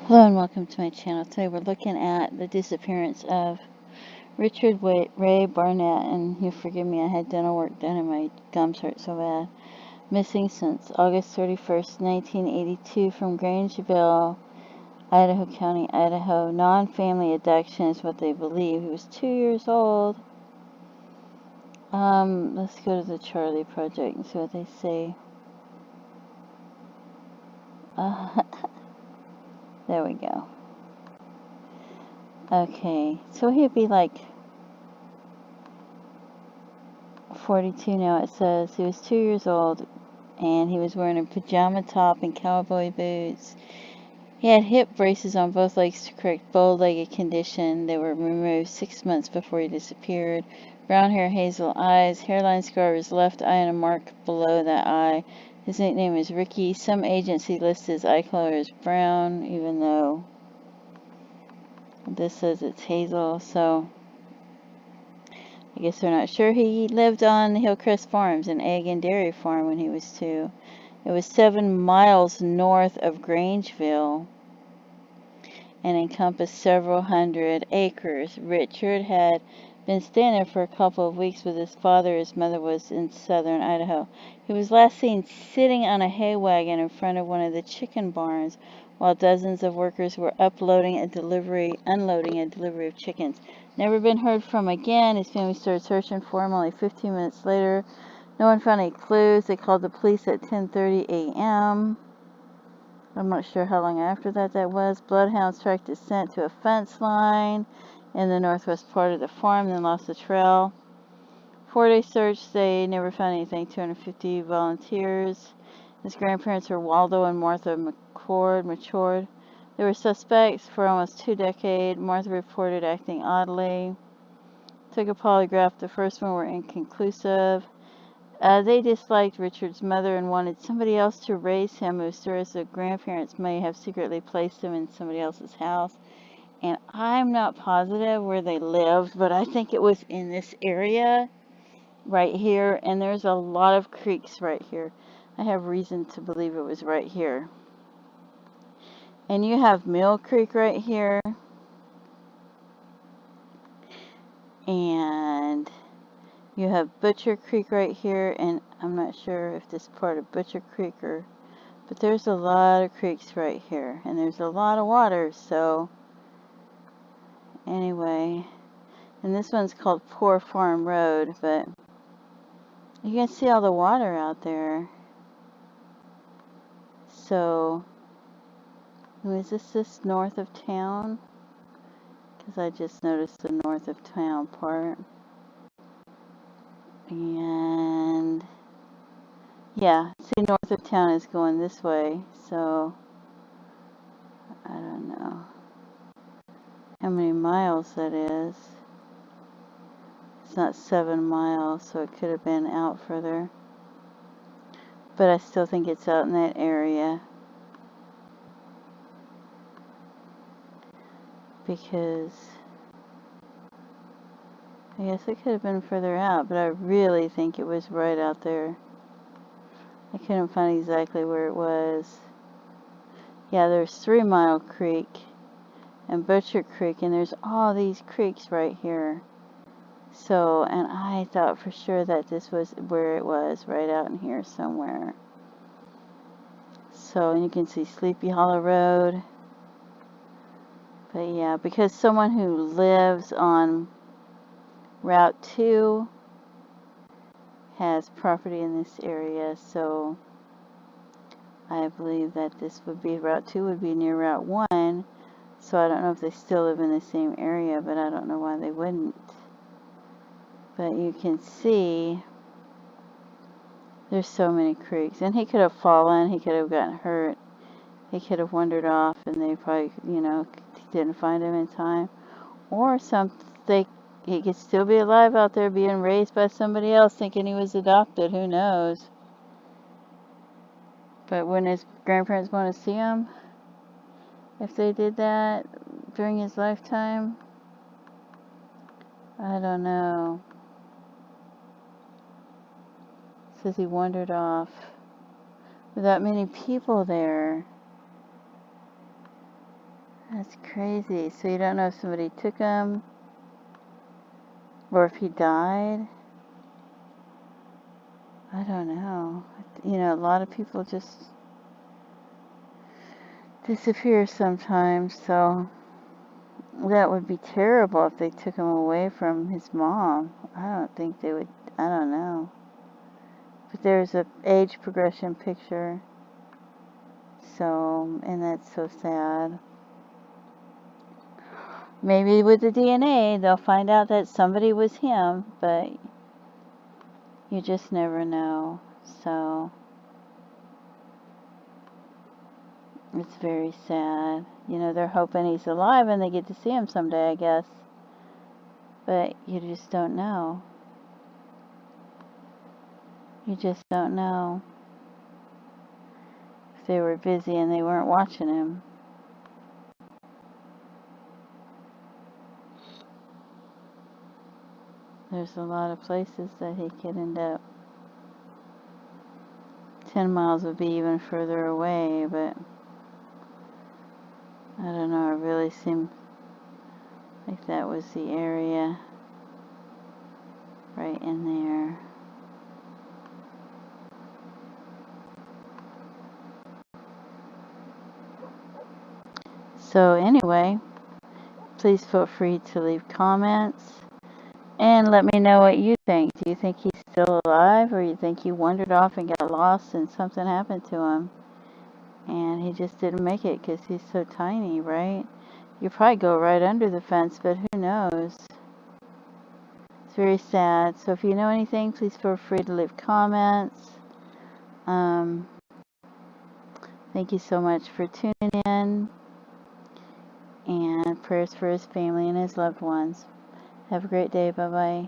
Hello and welcome to my channel. Today we're looking at the disappearance of Richard Ray Barnett, and you forgive me, I had dental work done and my gums hurt so bad. Missing since August 31st, 1982 from Grangeville, Idaho County, Idaho. Non-family abduction is what they believe. He was 2 years old. Let's go to the Charlie Project and see what they say. There we go. Okay, so he'd be like 42 now. It says he was 2 years old and he was wearing a pajama top and cowboy boots. He had hip braces on both legs to correct bow-legged condition. They were removed 6 months before he disappeared. Brown hair, hazel eyes, hairline scar of his left eye and a mark below that eye. His nickname is Ricky. Some agency lists his eye color as brown, even though this says it's hazel, so I guess they're not sure. He lived on Hillcrest Farms, an egg and dairy farm, when he was 2. It was 7 miles north of Grangeville and encompassed several hundred acres. Richard had been staying there for a couple of weeks with his father. His mother was in southern Idaho. He was last seen sitting on a hay wagon in front of one of the chicken barns while dozens of workers were unloading a delivery of chickens. Never been heard from again. His family started searching for him. Only 15 minutes later, no one found any clues. They called the police at 10:30 a.m. I'm not sure how long after that was. Bloodhounds tracked his scent to a fence line in the northwest part of the farm, then lost the trail. 4-day search, they never found anything. 250 volunteers. His grandparents were Waldo and Martha McChoard. They were suspects for almost 2 decades. Martha reported acting oddly. Took a polygraph. The first one were inconclusive. They disliked Richard's mother and wanted somebody else to raise him. It was serious. The grandparents may have secretly placed him in somebody else's house. And I'm not positive where they lived, but I think it was in this area right here. And there's a lot of creeks right here. I have reason to believe it was right here. And you have Mill Creek right here. And you have Butcher Creek right here, and I'm not sure if this is part of Butcher Creek but there's a lot of creeks right here, and there's a lot of water, so anyway, and this one's called Poor Farm Road, but you can see all the water out there. So, is this north of town? Because I just noticed the north of town part. And yeah, see, north of town is going this way, so I don't know how many miles that is. It's not 7 miles, so it could have been out further. But I still think it's out in that area. Because I guess it could have been further out, but I really think it was right out there. I couldn't find exactly where it was. Yeah, there's Threemile Creek and Butcher Creek, and there's all these creeks right here. So, and I thought for sure that this was where it was, right out in here somewhere. So, and you can see Sleepy Hollow Road. But yeah, because someone who lives on Route 2 has property in this area, so I believe that this would be, Route 2 would be near Route 1, so I don't know if they still live in the same area, but I don't know why they wouldn't. But you can see there's so many creeks, and he could have fallen, he could have gotten hurt, he could have wandered off, and they probably, didn't find him in time, or he could still be alive out there being raised by somebody else thinking he was adopted, who knows. But wouldn't his grandparents want to see him if they did that during his lifetime? I don't know. It says he wandered off without many people there. That's crazy. So you don't know if somebody took him or if he died? I don't know. You know, a lot of people just disappear sometimes, so that would be terrible if they took him away from his mom. I don't think they would, I don't know. But there's a age progression picture, so, and that's so sad. Maybe with the DNA, they'll find out that somebody was him, but you just never know. So, it's very sad. You know, they're hoping he's alive and they get to see him someday, I guess. But you just don't know. You just don't know. If they were busy and they weren't watching him. There's a lot of places that he could end up. 10 miles would be even further away, but I don't know, it really seemed like that was the area right in there. So anyway, please feel free to leave comments and let me know what you think. Do you think he's still alive, or you think he wandered off and got lost and something happened to him and he just didn't make it because he's so tiny, right? You probably go right under the fence, but who knows? It's very sad. So if you know anything, please feel free to leave comments. Thank you so much for tuning in, and prayers for his family and his loved ones. Have a great day. Bye-bye.